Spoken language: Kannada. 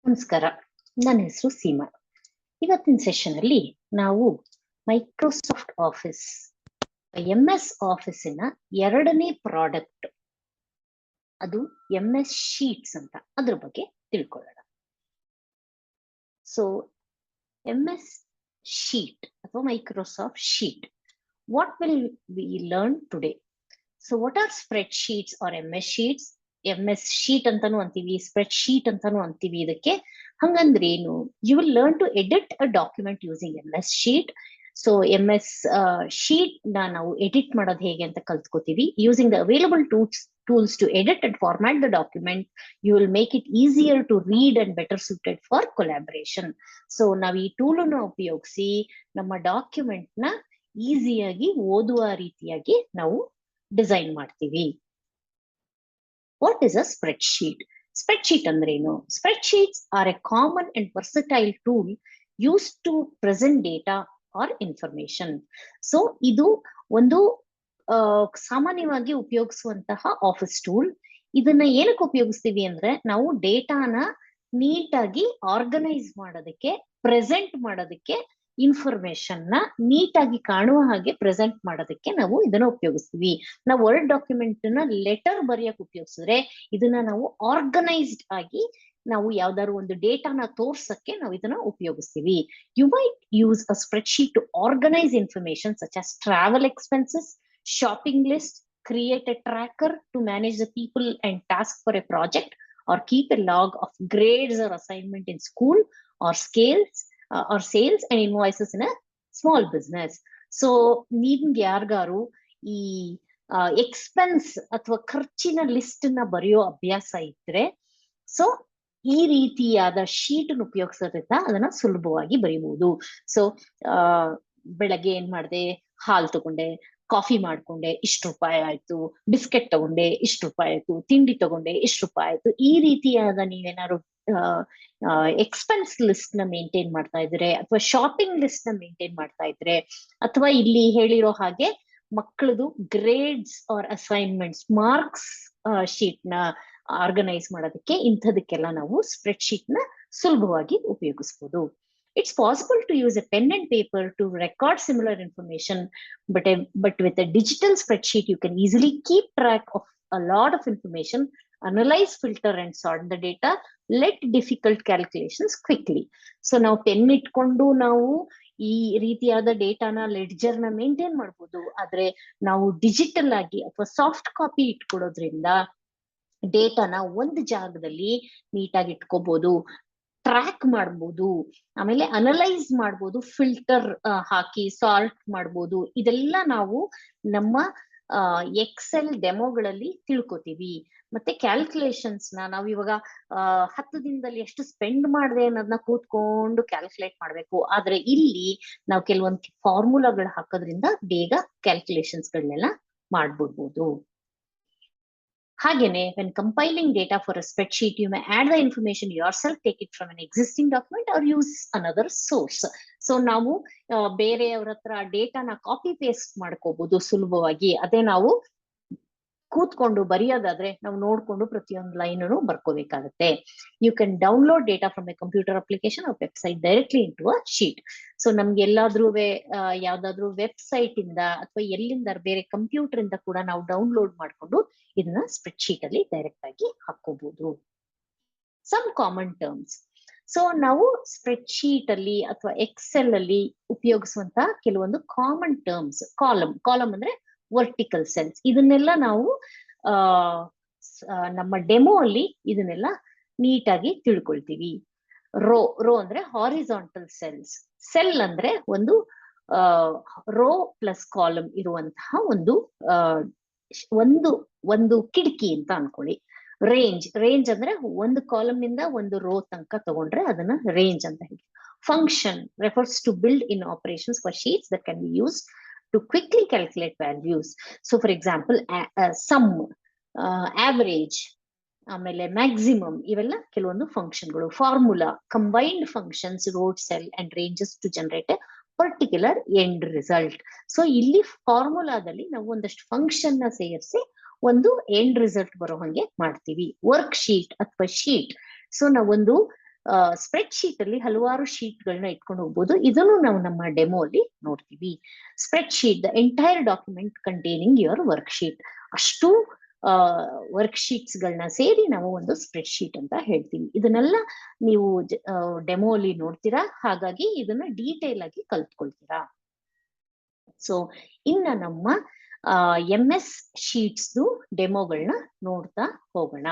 ನಮಸ್ಕಾರ, ನನ್ನ ಹೆಸರು ಸೀಮಾ. ಇವತ್ತಿನ ಸೆಷನ್ ಅಲ್ಲಿ ನಾವು ಮೈಕ್ರೋಸಾಫ್ಟ್ ಆಫೀಸ್ MS ಆಫೀಸಿನ ಎರಡನೇ ಪ್ರಾಡಕ್ಟ್, ಅದು MS ಶೀಟ್ಸ್ ಅಂತ, ಅದ್ರ ಬಗ್ಗೆ ತಿಳ್ಕೊಳ್ಳೋಣ. ಸೊ MS ಶೀಟ್ ಅಥವಾ Microsoft sheet, what will we learn today? So what are spreadsheets are MS sheets? MS sheet ಅಂತಾನು ಅಂತೀವಿ, ಸ್ಪ್ರೆಡ್ ಶೀಟ್ ಅಂತಾನು ಅಂತೀವಿ. ಇದಕ್ಕೆ ಹಂಗಂದ್ರೆ ಏನು? You will learn to edit a document using MS sheet. So MS sheet ನಾವು ಎಡಿಟ್ ಮಾಡೋದು ಹೇಗೆ ಅಂತ ಕಲ್ತ್ಕೋತೀವಿ. Using the available tools to edit and format the document, you will make it easier to read and better suited for collaboration. So ನಾವು ಈ ಟೂಲ್ ಅನ್ನು ಉಪಯೋಗಿಸಿ ನಮ್ಮ ಡಾಕ್ಯುಮೆಂಟ್ ನ ಈಸಿಯಾಗಿ ಓದುವ ರೀತಿಯಾಗಿ ನಾವು ಡಿಸೈನ್ ಮಾಡ್ತೀವಿ. What is a spreadsheet? Spreadsheet ಅಂದ್ರೇನು? Spreadsheets are a common and versatile tool used to present data or information. So ಇದು ಒಂದು ಸಾಮಾನ್ಯವಾಗಿ ಉಪಯೋಗಿಸುವಂತಹ ಆಫೀಸ್ ಟೂಲ್. ಇದನ್ನ ಏನಕ್ಕೆ ಉಪಯೋಗಿಸ್ತೀವಿ ಅಂದ್ರೆ, ನಾವು ಡೇಟಾನ ನೀಟಾಗಿ ಆರ್ಗನೈಸ್ ಮಾಡೋದಕ್ಕೆ, ಪ್ರೆಸೆಂಟ್ ಮಾಡೋದಕ್ಕೆ, ಇನ್ಫಾರ್ಮೇಶನ್ ನ ನೀಟಾಗಿ ಕಾಣುವ ಹಾಗೆ ಪ್ರೆಸೆಂಟ್ ಮಾಡೋದಕ್ಕೆ ನಾವು ಇದನ್ನ ಉಪಯೋಗಿಸ್ತೀವಿ. ನಾವು ವರ್ಡ್ ಡಾಕ್ಯುಮೆಂಟ್ ನ ಲೆಟರ್ ಬರೆಯಕ್ಕೆ ಉಪಯೋಗಿಸಿದ್ರೆ, ಇದನ್ನ ನಾವು ಆರ್ಗನೈಸ್ಡ್ ಆಗಿ ನಾವು ಯಾವ್ದಾದ್ರು ಒಂದು ಡೇಟಾನ ತೋರ್ಸಕ್ಕೆ ನಾವು ಇದನ್ನ ಉಪಯೋಗಿಸ್ತೀವಿ. You might use a spreadsheet to organise information such as travel expenses, shopping list, create a tracker to manage the people and task for a project, or keep a log of grades or assignment in school, or sales and invoices in a small business. So ನಿಮ್ಗೆ ಯಾರಿಗಾರು ಈ ಎಕ್ಸ್ಪೆನ್ಸ್ ಅಥವಾ ಖರ್ಚಿನ ಲಿಸ್ಟ್ ನ ಬರೆಯೋ ಅಭ್ಯಾಸ ಇದ್ರೆ, ಸೊ ಈ ರೀತಿಯಾದ ಶೀಟ್ ಉಪಯೋಗಿಸೋದ್ರಿಂದ ಅದನ್ನ ಸುಲಭವಾಗಿ ಬರೀಬಹುದು. ಸೊ ಬೆಳಗ್ಗೆ ಏನ್ ಮಾಡಿದೆ, ಹಾಲು ತಗೊಂಡೆ, ಕಾಫಿ ಮಾಡ್ಕೊಂಡೆ, ಇಷ್ಟು ರೂಪಾಯಿ ಆಯ್ತು, ಬಿಸ್ಕೆಟ್ ತಗೊಂಡೆ, ಇಷ್ಟು ರೂಪಾಯಿ ಆಯ್ತು, ತಿಂಡಿ ತಗೊಂಡೆ, ಇಷ್ಟು ರೂಪಾಯಿ ಆಯ್ತು. ಈ ರೀತಿಯಾದ ನೀವೇನಾದ್ರು ಎಕ್ಸ್ಪೆನ್ಸ್ ಲಿಸ್ಟ್ ನ ಮೇಂಟೈನ್ ಮಾಡ್ತಾ ಇದ್ರೆ, ಅಥವಾ ಶಾಪಿಂಗ್ ಲಿಸ್ಟ್ ನ ಮೇಂಟೈನ್ ಮಾಡ್ತಾ ಇದ್ರೆ, ಅಥವಾ ಇಲ್ಲಿ ಹೇಳಿರೋ ಹಾಗೆ ಮಕ್ಕಳದು grades or assignments, marks sheet ನ ಆರ್ಗನೈಸ್ ಮಾಡೋದಕ್ಕೆ, ಇಂಥದಕ್ಕೆಲ್ಲ ನಾವು ಸ್ಪ್ರೆಡ್ ಶೀಟ್ ನ ಸುಲಭವಾಗಿ ಉಪಯೋಗಿಸಬಹುದು. It's possible to use a pen and paper to record similar information, but with a digital spreadsheet, you can easily keep track of a lot of information, analyze, filter, and sort the data, let difficult calculations quickly. So now pen itkondu ನಾವು ಈ ರೀತಿಯಾದ ಡೇಟಾನ, ಲೆಡ್ಜರ್ ನ ಮೇಂಟೈನ್ ಮಾಡಬಹುದು. ಆದ್ರೆ ನಾವು ಡಿಜಿಟಲ್ ಆಗಿ ಅಥವಾ ಸಾಫ್ಟ್ ಕಾಪಿ ಇಟ್ಕೊಡೋದ್ರಿಂದ ಡೇಟಾನ ಒಂದು ಜಾಗದಲ್ಲಿ ನೀಟಾಗಿ ಇಟ್ಕೋಬಹುದು, ಟ್ರ್ಯಾಕ್ ಮಾಡ್ಬೋದು, ಆಮೇಲೆ ಅನಲೈಸ್ ಮಾಡ್ಬೋದು, ಫಿಲ್ಟರ್ ಹಾಕಿ ಸಾರ್ಟ್ ಮಾಡ್ಬೋದು. ಇದೆಲ್ಲ ನಾವು ನಮ್ಮ ಎಕ್ಸೆಲ್ ಡೆಮೋಗಳಲ್ಲಿ ತಿಳ್ಕೊತೀವಿ. ಮತ್ತೆ ಕ್ಯಾಲ್ಕುಲೇಷನ್ಸ್ ನಾವು ಇವಾಗ 10 ದಿನದಲ್ಲಿ ಎಷ್ಟು ಸ್ಪೆಂಡ್ ಮಾಡಿದೆ ಅನ್ನೋದನ್ನ ಕೂತ್ಕೊಂಡು ಕ್ಯಾಲ್ಕುಲೇಟ್ ಮಾಡ್ಬೇಕು. ಆದ್ರೆ ಇಲ್ಲಿ ನಾವು ಕೆಲವೊಂದು ಫಾರ್ಮುಲಾಗಳು ಹಾಕೋದ್ರಿಂದ ಬೇಗ ಕ್ಯಾಲ್ಕುಲೇಷನ್ಸ್ ಗಳನ್ನೆಲ್ಲ ಮಾಡ್ಬಿಡ್ಬೋದು. ಹಾಗೇನೆ when compiling data for a spreadsheet, you may add the information yourself, take it from an existing document or use another source. So ನಾವು ಬೇರೆಯವ್ರ ಹತ್ರ ಡೇಟಾನ ಕಾಪಿ ಪೇಸ್ಟ್ ಮಾಡ್ಕೋಬಹುದು ಸುಲಭವಾಗಿ. ಅದೇ ನಾವು ಕೂತ್ಕೊಂಡು ಬರೆಯೋದಾದ್ರೆ ನಾವು ನೋಡ್ಕೊಂಡು ಪ್ರತಿಯೊಂದು ಲೈನ್ ಬರ್ಕೋಬೇಕಾಗತ್ತೆ. You can download data from a computer application or website directly into a sheet. So ನಮ್ಗೆ ಎಲ್ಲಾದ್ರೂ ಯಾವ್ದಾದ್ರು ವೆಬ್ಸೈಟ್ ಇಂದ ಅಥವಾ ಎಲ್ಲಿಂದ ಬೇರೆ ಕಂಪ್ಯೂಟರ್ ಇಂದ ಕೂಡ ನಾವು ಡೌನ್ಲೋಡ್ ಮಾಡ್ಕೊಂಡು ಇದನ್ನ ಸ್ಪ್ರೆಡ್ ಶೀಟ್ ಅಲ್ಲಿ ಡೈರೆಕ್ಟ್ ಆಗಿ ಹಾಕೋಬಹುದು. Some common terms. ಸೊ ನಾವು ಸ್ಪ್ರೆಡ್ ಶೀಟ್ ಅಲ್ಲಿ ಅಥವಾ ಎಕ್ಸೆಲ್ ಅಲ್ಲಿ ಉಪಯೋಗಿಸುವಂತ ಕೆಲವೊಂದು ಕಾಮನ್ ಟರ್ಮ್ಸ್. ಕಾಲಮ್ ಅಂದ್ರೆ ವರ್ಟಿಕಲ್ ಸೆಲ್ಸ್. ಇದನ್ನೆಲ್ಲ ನಾವು ನಮ್ಮ ಡೆಮೋ ಅಲ್ಲಿ ಇದನ್ನೆಲ್ಲ ನೀಟಾಗಿ ತಿಳ್ಕೊಳ್ತೀವಿ. ರೋ ಅಂದ್ರೆ ಹಾರಿಜಾಂಟಲ್ ಸೆಲ್ಸ್. ಸೆಲ್ ಅಂದ್ರೆ ಒಂದು ರೋ ಪ್ಲಸ್ ಕಾಲಮ್ ಇರುವಂತಹ ಒಂದು ಕಿಟಕಿ ಅಂತ ಅನ್ಕೊಳ್ಳಿ. ರೇಂಜ್ ಅಂದ್ರೆ ಒಂದು ಕಾಲಮ್ ನಿಂದ ಒಂದು ರೋ ತನಕ ತಗೊಂಡ್ರೆ ಅದನ್ನ ರೇಂಜ್ ಅಂತ ಹೇಳಿ. Function refers to build in operations for sheets that can be used to quickly calculate values. So for example, sum, average, ಆಮೇಲೆ ಮ್ಯಾಕ್ಸಿಮಮ್, ಇವೆಲ್ಲ ಕೆಲವೊಂದು ಫಂಕ್ಷನ್ಗಳು. Formula, combined functions, rows cell and ranges to generate a particular end result. So ಇಲ್ಲಿ ಫಾರ್ಮುಲಾದಲ್ಲಿ ನಾವು ಒಂದಷ್ಟು ಫಂಕ್ಷನ್ ನ ಸೇರಿಸಿ ಒಂದು ಎಂಡ್ ರಿಸಲ್ಟ್ ಬರೋ ಹಂಗೆ ಮಾಡ್ತೀವಿ. ವರ್ಕ್ ಶೀಟ್ ಅಥವಾ ಶೀಟ್. ಸೊ ನಾವೊಂದು ಸ್ಪ್ರೆಡ್ ಶೀಟ್ ಅಲ್ಲಿ ಹಲವಾರು ಶೀಟ್ ಗಳನ್ನ ಇಟ್ಕೊಂಡು ಹೋಗ್ಬೋದು. ಇದನ್ನು ನಾವು ನಮ್ಮ ಡೆಮೋ ಅಲ್ಲಿ ನೋಡ್ತೀವಿ. Spread sheet, the entire document containing your work sheet. ಅಷ್ಟು ವರ್ಕ್ ಶೀಟ್ಸ್ ಗಳನ್ನ ಸೇರಿ ನಾವು ಒಂದು ಸ್ಪ್ರೆಡ್ ಶೀಟ್ ಅಂತ ಹೇಳ್ತೀವಿ. ಇದನ್ನೆಲ್ಲ ನೀವು ಡೆಮೋ ಅಲ್ಲಿ ನೋಡ್ತೀರಾ, ಹಾಗಾಗಿ ಇದನ್ನ ಡೀಟೇಲ್ ಆಗಿ ಕಲ್ತ್ಕೊಳ್ತೀರಾ. ಸೊ ಇನ್ನ ನಮ್ಮ MS ಶೀಟ್ಸ್ ಡೆಮೋಗಳನ್ನ ನೋಡ್ತಾ ಹೋಗೋಣ.